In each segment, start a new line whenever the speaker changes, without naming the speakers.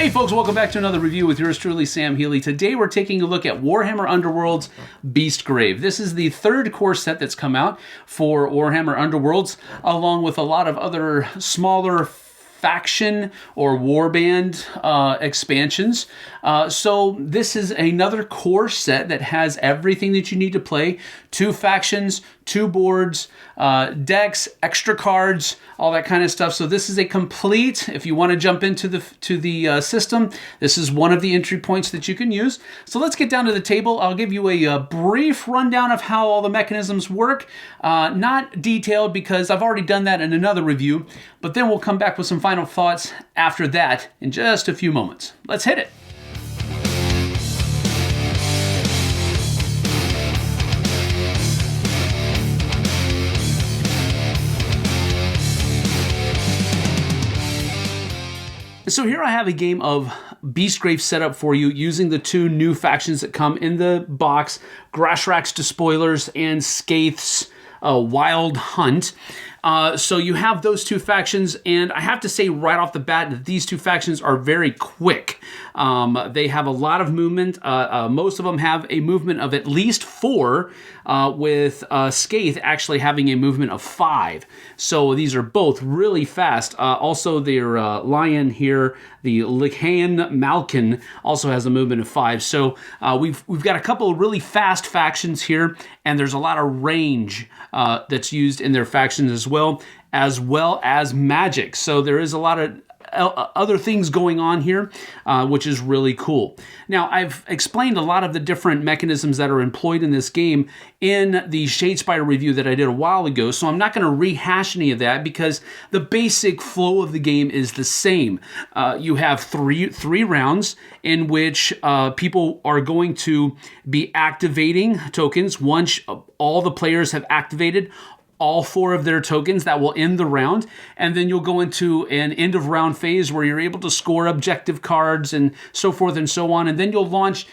Hey folks, welcome back to another review with yours truly, Sam Healey. Today we're taking a look at Warhammer Underworlds Beastgrave. This is the third core set that's come out for Warhammer Underworlds, along with a lot of other smaller faction or warband expansions. So this is another core set that has everything that you need to play. 2 factions, 2 boards, decks, extra cards, all that kind of stuff. So this is a complete, if you want to jump into the system, this is one of the entry points that you can use. So let's get down to the table. I'll give you a brief rundown of how all the mechanisms work. Not detailed because I've already done that in another review, but then we'll come back with some final thoughts after that in just a few moments. Let's hit it. So here I have a game of Beastgrave set up for you using the 2 new factions that come in the box, Grashrax Despoilers and Skaith's Wild Hunt. So you have those 2 factions, and I have to say right off the bat that these 2 factions are very quick. They have a lot of movement. Most of them have a movement of at least 4, with Skaith actually having a movement of 5. So these are both really fast. Also, their lion here, the Lycan Malkin, also has a movement of 5. So we've got a couple of really fast factions here, and there's a lot of range that's used in their factions as well as magic. So there is a lot of other things going on here, which is really cool. Now, I've explained a lot of the different mechanisms that are employed in this game in the Shadespire review that I did a while ago, so I'm not going to rehash any of that because the basic flow of the game is the same. You have three rounds in which people are going to be activating tokens. Once all the players have activated all 4 of their tokens, that will end the round, and then you'll go into an end of round phase where you're able to score objective cards and so forth and so on, and then you'll launch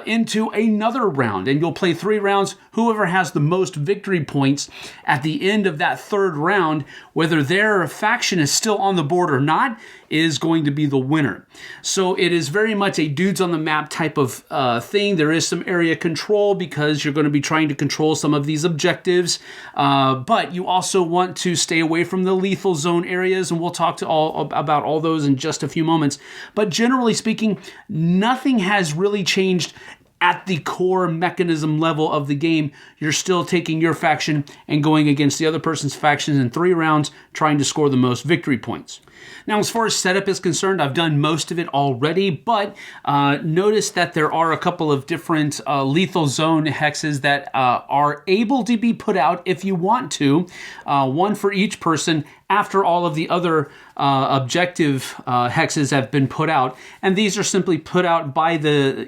into another round, and you'll play 3 rounds. Whoever has the most victory points at the end of that 3rd round, whether their faction is still on the board or not, is going to be the winner. So it is very much a dudes on the map type of thing. There is some area control because you're going to be trying to control some of these objectives, but you also want to stay away from the lethal zone areas, and we'll talk about all those in just a few moments. But generally speaking, nothing has really changed at the core mechanism level of the game. You're still taking your faction and going against the other person's faction in 3 rounds, trying to score the most victory points. Now, as far as setup is concerned, I've done most of it already, but notice that there are a couple of different lethal zone hexes that are able to be put out if you want to, 1 for each person after all of the other objective hexes have been put out. And these are simply put out by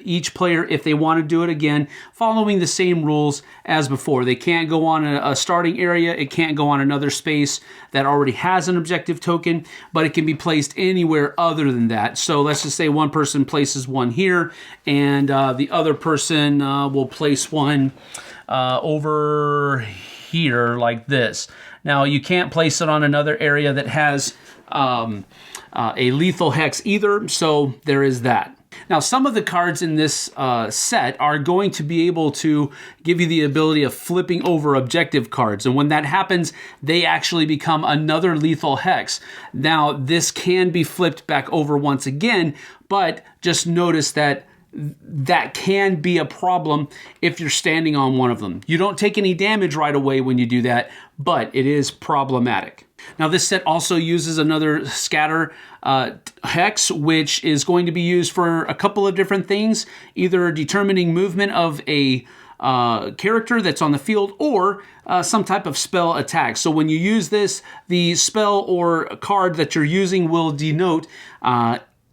each player if they want to do it again, following the same rules as before. They can't go on a starting area. It can't go on another space that already has an objective token, but it can be placed anywhere other than that. So let's just say one person places one here, and the other person will place one over here like this. Now, you can't place it on another area that has a lethal hex either, so there is that. Now, some of the cards in this set are going to be able to give you the ability of flipping over objective cards. And when that happens, they actually become another lethal hex. Now, this can be flipped back over once again, but just notice that that can be a problem if you're standing on one of them. You don't take any damage right away when you do that, but it is problematic. Now, this set also uses another scatter hex, which is going to be used for a couple of different things, either determining movement of a character that's on the field or some type of spell attack. So when you use this, the spell or card that you're using will denote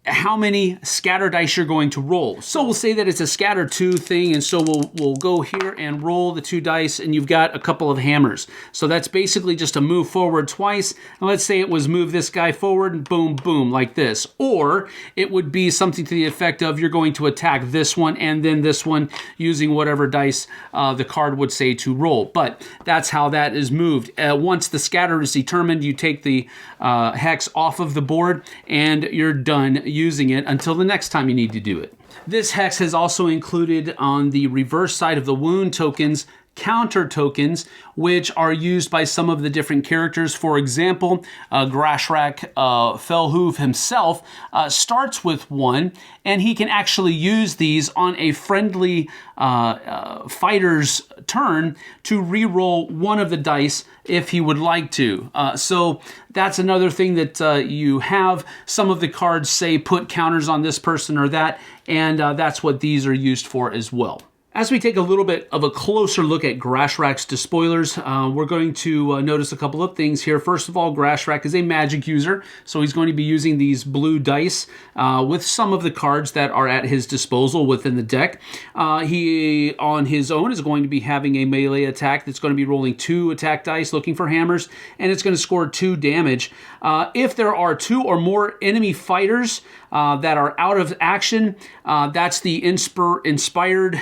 how many scatter dice you're going to roll. So we'll say that it's a scatter 2 thing, and so we'll go here and roll the 2 dice, and you've got a couple of hammers. So that's basically just a move forward twice. And let's say it was move this guy forward and boom, boom, like this. Or it would be something to the effect of you're going to attack this one and then this one using whatever dice the card would say to roll. But that's how that is moved. Once the scatter is determined, you take the hex off of the board and you're done using it until the next time you need to do it. This hex has also included on the reverse side of the wound tokens counter tokens, which are used by some of the different characters. For example, Grashrak Fellhoof himself starts with one, and he can actually use these on a friendly fighter's turn to re-roll one of the dice if he would like to. So that's another thing that you have. Some of the cards say put counters on this person or that, and that's what these are used for as well. As we take a little bit of a closer look at Grashrak's Despoilers, we're going to notice a couple of things here. First of all, Grashrak is a magic user, so he's going to be using these blue dice with some of the cards that are at his disposal within the deck. He, on his own, is going to be having a melee attack that's going to be rolling 2 attack dice, looking for hammers, and it's going to score 2 damage. If there are 2 or more enemy fighters that are out of action, that's the inspired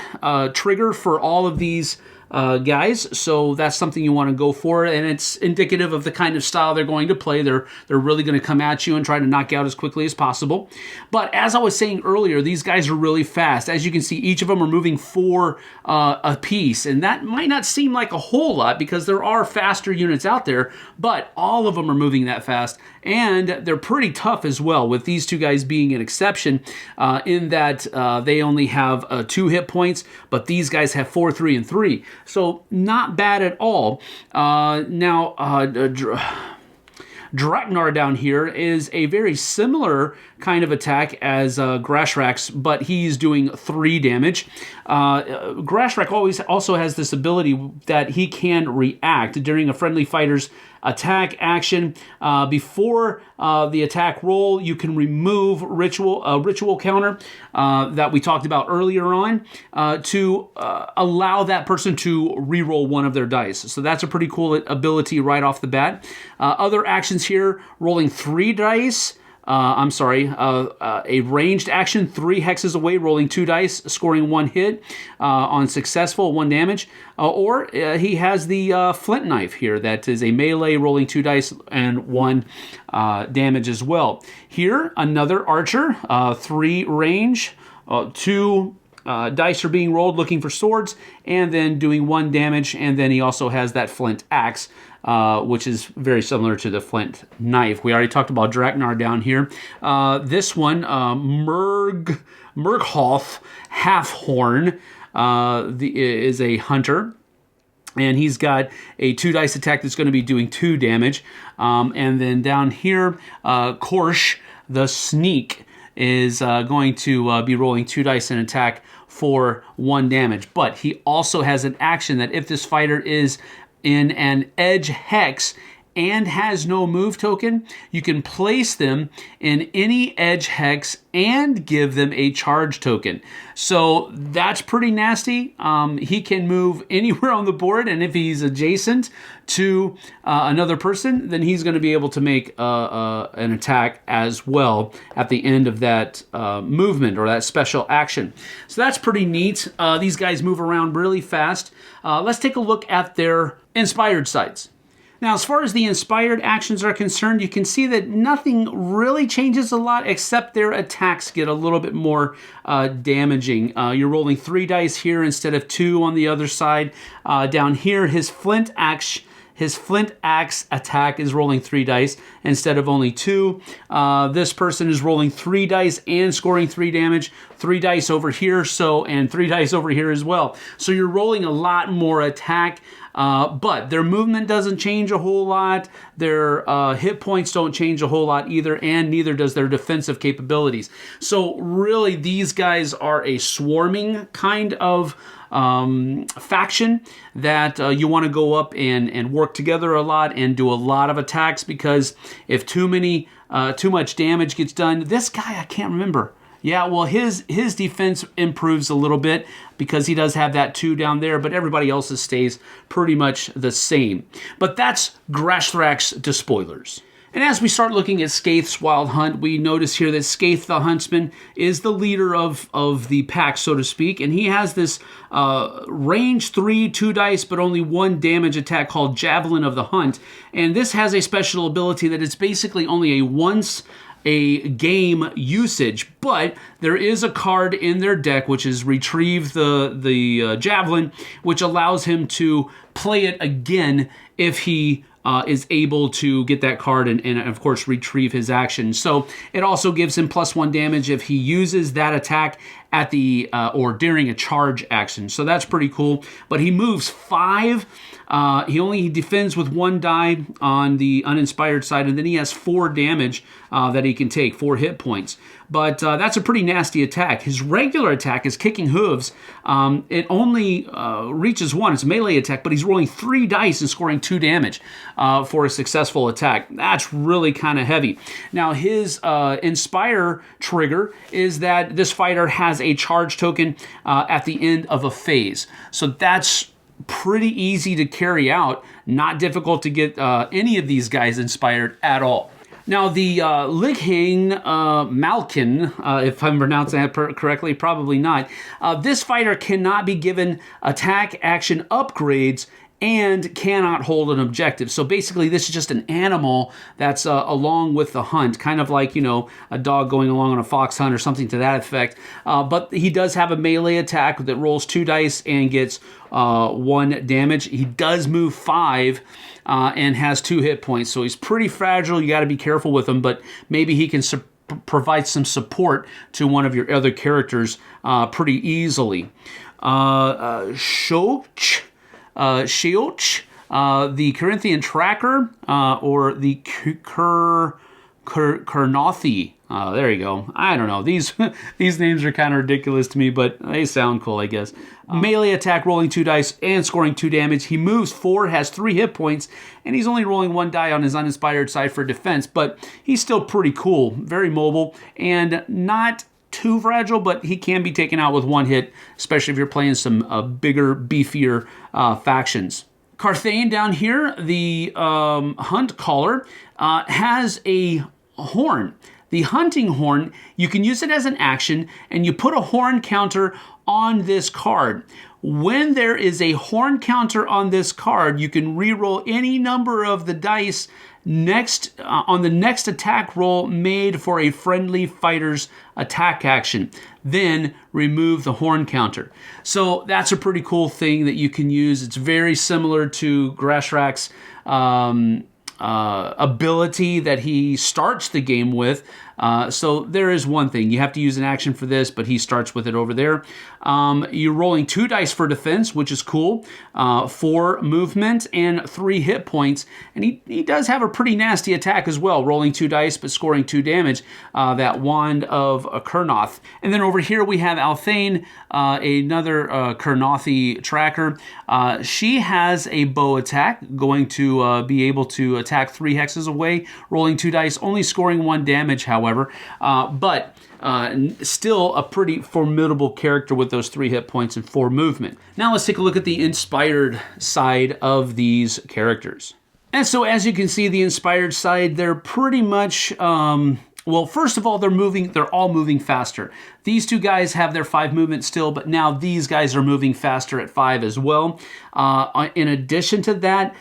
trigger for all of these guys, so that's something you want to go for, and it's indicative of the kind of style they're going to play. They're really going to come at you and try to knock you out as quickly as possible. But as I was saying earlier, these guys are really fast. As you can see, each of them are moving 4 a piece, and that might not seem like a whole lot because there are faster units out there, but all of them are moving that fast, and they're pretty tough as well, with these 2 guys being an exception in that they only have 2 hit points, but these guys have 4, 3, and 3. So not bad at all. Now, Draknar down here is a very similar kind of attack as Grashrak's, but he's doing 3 damage. Grashrak also has this ability that he can react during a friendly fighter's attack action. Before the attack roll, you can remove ritual counter that we talked about earlier on to allow that person to re-roll one of their dice. So that's a pretty cool ability right off the bat. Other actions here, rolling 3 dice. A ranged action, 3 hexes away, rolling 2 dice, scoring 1 hit on successful, 1 damage. Or he has the flint knife here, that is a melee, rolling 2 dice and 1 damage as well. Here, another archer, 3 range, 2 dice are being rolled looking for swords, and then doing 1 damage, and then he also has that flint axe, which is very similar to the flint knife. We already talked about Draknar down here. This one, Murghoth Halfhorn, is a hunter, and he's got a 2 dice attack that's going to be doing 2 damage. And then down here, Korsh, the Sneak, is going to be rolling 2 dice and attack for 1 damage. But he also has an action that if this fighter is in an edge hex and has no move token, you can place them in any edge hex and give them a charge token. So that's pretty nasty. He can move anywhere on the board, and if he's adjacent to another person, then he's going to be able to make an attack as well at the end of that movement or that special action. So that's pretty neat. These guys move around really fast. Let's take a look at their inspired sides. Now, as far as the inspired actions are concerned, you can see that nothing really changes a lot except their attacks get a little bit more damaging. You're rolling 3 dice here instead of 2 on the other side. Down here, his flint axe attack is rolling 3 dice instead of only 2. This person is rolling 3 dice and scoring 3 damage. 3 dice over here, and 3 dice over here as well. So you're rolling a lot more attack. But their movement doesn't change a whole lot. Their hit points don't change a whole lot either, and neither does their defensive capabilities. So really, these guys are a swarming kind of faction that you want to go up and work together a lot and do a lot of attacks, because if too much damage gets done, this guy, I can't remember. Yeah, well, his defense improves a little bit because he does have that 2 down there, but everybody else's stays pretty much the same. But that's Grashrak's Despoilers. And as we start looking at Skaith's Wild Hunt, we notice here that Skaith the Huntsman is the leader of the pack, so to speak, and he has this range 3, 2 dice, but only 1 damage attack called Javelin of the Hunt. And this has a special ability that it's basically only a once a game usage, but there is a card in their deck which is Retrieve the Javelin, which allows him to play it again if he is able to get that card and of course retrieve his action. So it also gives him +1 damage if he uses that attack at the or during a charge action. So that's pretty cool. But he moves 5. He defends with 1 die on the uninspired side, and then he has 4 damage that he can take, 4 hit points. But that's a pretty nasty attack. His regular attack is Kicking Hooves. It only reaches 1. It's a melee attack, but he's rolling 3 dice and scoring 2 damage for a successful attack. That's really kind of heavy. Now, his Inspire trigger is that this fighter has a charge token at the end of a phase. So that's pretty easy to carry out. Not difficult to get any of these guys inspired at all. Now, the Lighang Malkin, if I'm pronouncing that correctly, probably not. This fighter cannot be given attack action upgrades and cannot hold an objective. So basically, this is just an animal that's along with the hunt, kind of like, a dog going along on a fox hunt or something to that effect. But he does have a melee attack that rolls 2 dice and gets 1 damage. He does move 5 and has 2 hit points. So he's pretty fragile. You got to be careful with him, but maybe he can provide some support to one of your other characters pretty easily. Sheoch, the Corinthian Tracker, or the Kurnothi. There you go. I don't know. These names are kind of ridiculous to me, but they sound cool, I guess. Melee attack, rolling 2 dice and scoring 2 damage. He moves 4, has 3 hit points, and he's only rolling 1 die on his uninspired side for defense, but he's still pretty cool, very mobile, and not too fragile, but he can be taken out with 1 hit, especially if you're playing some bigger, beefier factions. Carthane down here, the Hunt Caller, has a horn. The hunting horn, you can use it as an action, and you put a horn counter on this card. When there is a horn counter on this card, you can re-roll any number of the dice on the next attack roll made for a friendly fighter's attack action. Then remove the horn counter. So that's a pretty cool thing that you can use. It's very similar to Grashrak's ability that he starts the game with. So there is one thing. You have to use an action for this, but he starts with it over there. You're rolling 2 dice for defense, which is cool. 4 movement and 3 hit points. And he does have a pretty nasty attack as well, rolling 2 dice but scoring 2 damage. That Wand of Kurnoth. And then over here we have Althane, another Kurnothi tracker. She has a bow attack, going to be able to attack 3 hexes away, rolling 2 dice, only scoring 1 damage, however, but still a pretty formidable character with those 3 hit points and 4 movement. Now let's take a look at the inspired side of these characters. And so as you can see, the inspired side, they're pretty much, well, first of all, they're all moving faster. These 2 guys have their 5 movement still, but now these guys are moving faster at 5 as well. In addition to that,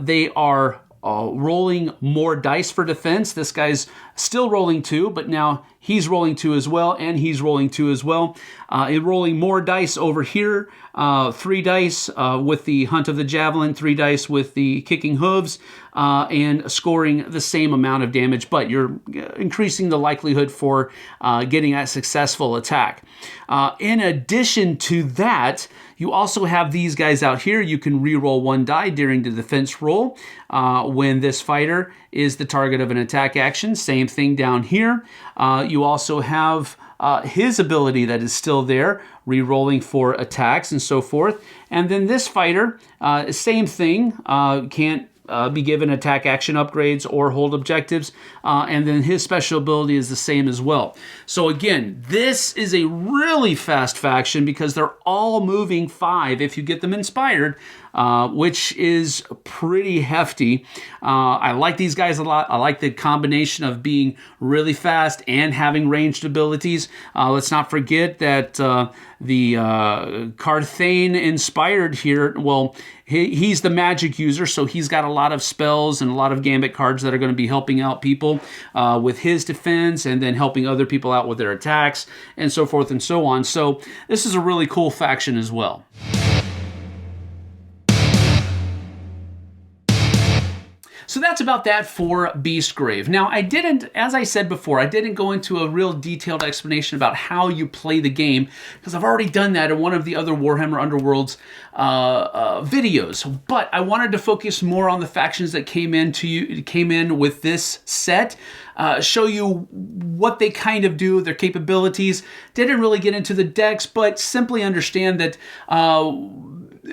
they are rolling more dice for defense. This guy's still rolling 2, but now he's rolling 2 as well, and he's rolling 2 as well. Rolling more dice over here, 3 dice with the Hunt of the Javelin, 3 dice with the Kicking Hooves, and scoring the same amount of damage, but you're increasing the likelihood for getting a successful attack. In addition to that, you also have these guys out here. You can re-roll 1 die during the defense roll when this fighter is the target of an attack action. Same thing down here. You also have his ability that is still there, re-rolling for attacks and so forth. And then this fighter, same thing, can't be given attack action upgrades or hold objectives, and then his special ability is the same as well. So again, this is a really fast faction because they're all moving 5 if you get them inspired, which is pretty hefty. I like these guys a lot. I like the combination of being really fast and having ranged abilities. Let's not forget that the Carthane inspired here, well, he's the magic user, so he's got a lot of spells and a lot of gambit cards that are going to be helping out people with his defense, and then helping other people out with their attacks, and so forth and so on. So this is a really cool faction as well. So that's about that for Beastgrave. Now, I didn't, as I said before, I didn't go into a real detailed explanation about how you play the game, because I've already done that in one of the other Warhammer Underworlds videos. But I wanted to focus more on the factions that came in with this set, show you what they kind of do, their capabilities. Didn't really get into the decks, but simply understand that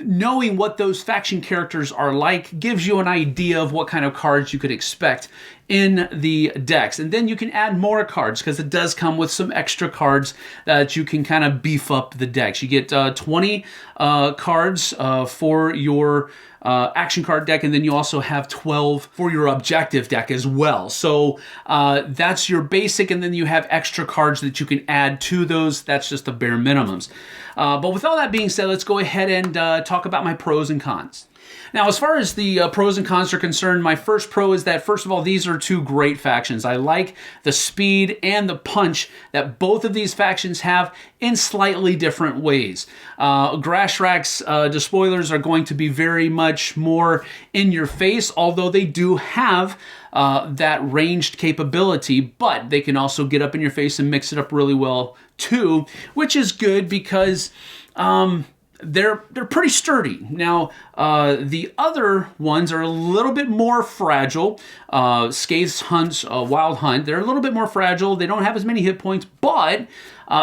knowing what those faction characters are like gives you an idea of what kind of cards you could expect in the decks. And then you can add more cards, because it does come with some extra cards that you can kind of beef up the decks. You get 20 cards for your action card deck, and then you also have 12 for your objective deck as well. So that's your basic, and then you have extra cards that you can add to those. That's just the bare minimums. But with all that being said, let's go ahead and talk about my pros and cons. Now, as far as the pros and cons are concerned, my first pro is that, first of all, these are two great factions. I like the speed and the punch that both of these factions have in slightly different ways. Grashrak's Despoilers are going to be very much more in your face, although they do have that ranged capability, but they can also get up in your face and mix it up really well too, which is good because they're pretty sturdy. Now, the other ones are a little bit more fragile. Skaith's Hunt's Wild Hunt, they're a little bit more fragile. They don't have as many hit points, but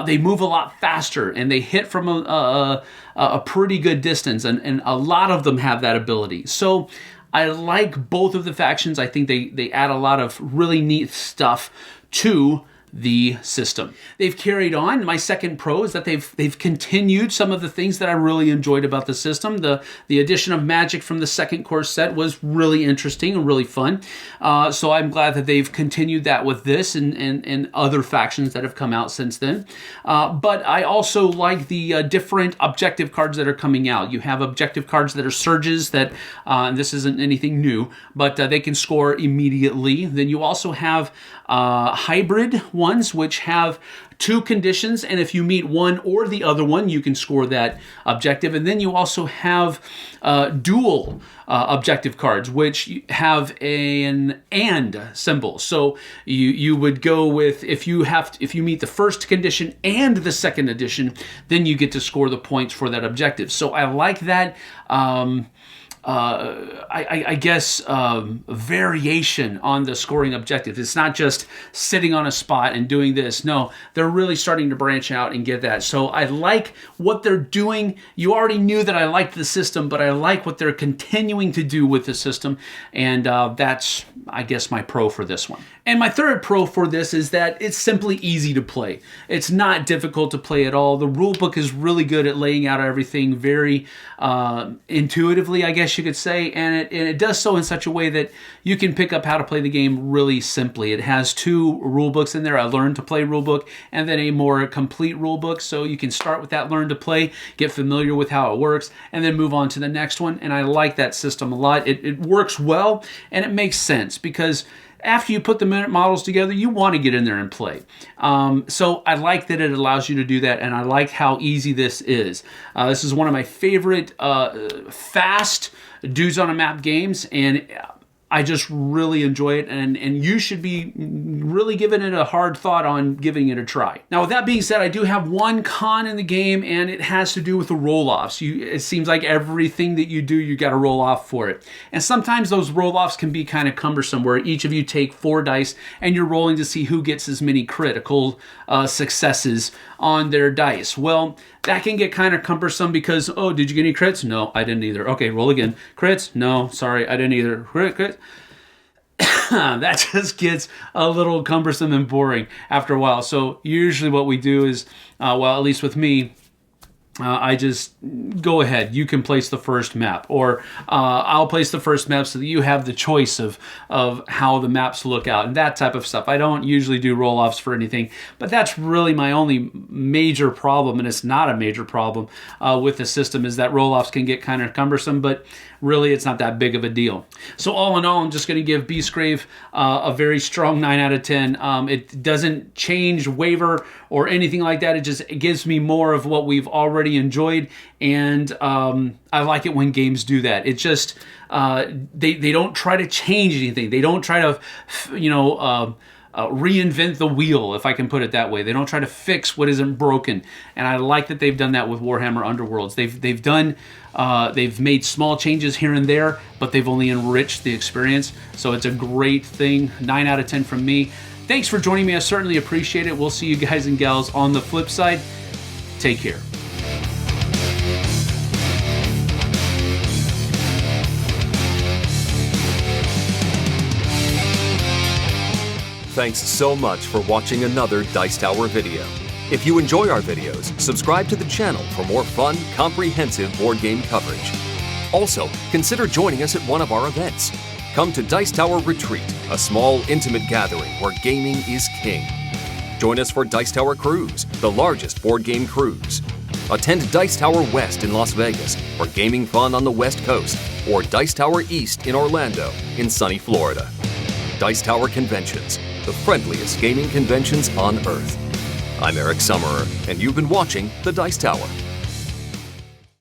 they move a lot faster, and they hit from a pretty good distance, and a lot of them have that ability. So I like both of the factions. I think they add a lot of really neat stuff to the system. They've carried on. My second pro is that they've continued some of the things that I really enjoyed about the system. The addition of magic from the second core set was really interesting and really fun. So I'm glad that they've continued that with this and other factions that have come out since then. But I also like the different objective cards that are coming out. You have objective cards that are surges that, this isn't anything new, but they can score immediately. Then you also have hybrid ones, which have two conditions, and if you meet one or the other one, you can score that objective. And then you also have dual objective cards, which have an and symbol. So you would go with, if you meet the first condition and the second condition, then you get to score the points for that objective. So I like that. I guess variation on the scoring objective. It's not just sitting on a spot and doing this. No, they're really starting to branch out and get that. So I like what they're doing. You already knew that I liked the system, but I like what they're continuing to do with the system, and that's, I guess, my pro for this one. And my third pro for this is that it's simply easy to play. It's not difficult to play at all. The rulebook is really good at laying out everything very intuitively, I guess you could say, and it does so in such a way that you can pick up how to play the game really simply. It has two rulebooks in there, a learn to play rulebook and then a more complete rulebook, so you can start with that learn to play, get familiar with how it works, and then move on to the next one. And I like that system a lot. It works well, and it makes sense, because after you put the models together, you want to get in there and play. So I like that it allows you to do that, and I like how easy this is. This is one of my favorite fast dudes on a map games, and I just really enjoy it, and you should be really giving it a hard thought on giving it a try. Now, with that being said, I do have one con in the game, and it has to do with the roll-offs. It seems like everything that you do, you got to roll off for it. And sometimes those roll-offs can be kind of cumbersome, where each of you take 4 dice, and you're rolling to see who gets as many critical successes on their dice. Well, that can get kind of cumbersome because, oh, did you get any crits? No, I didn't either. Okay, roll again. Crits? No, sorry, I didn't either. Crit. That just gets a little cumbersome and boring after a while. So usually what we do is, well, at least with me, I just go ahead. You can place the first map, or I'll place the first map so that you have the choice of how the maps look out and that type of stuff. I don't usually do roll-offs for anything, but that's really my only major problem, and it's not a major problem with the system, is that roll-offs can get kind of cumbersome, but really it's not that big of a deal. So all in all, I'm just going to give Beastgrave a very strong 9 out of 10. It doesn't change, waver, or anything like that. It gives me more of what we've already enjoyed, and I like it when games do that. It just they don't try to change anything. They don't try to reinvent the wheel, if I can put it that way. They don't try to fix what isn't broken, and I like that they've done that with Warhammer Underworlds. They've made small changes here and there, but they've only enriched the experience. So it's a great thing. 9 out of 10 from me. Thanks for joining me. I certainly appreciate it. We'll see you guys and gals on the flip side. Take care.
Thanks so much for watching another Dice Tower video. If you enjoy our videos, subscribe to the channel for more fun, comprehensive board game coverage. Also, consider joining us at one of our events. Come to Dice Tower Retreat, a small, intimate gathering where gaming is king. Join us for Dice Tower Cruise, the largest board game cruise. Attend Dice Tower West in Las Vegas for gaming fun on the West Coast, or Dice Tower East in Orlando in sunny Florida. Dice Tower Conventions, the friendliest gaming conventions on Earth. I'm Eric Summerer, and you've been watching The Dice Tower.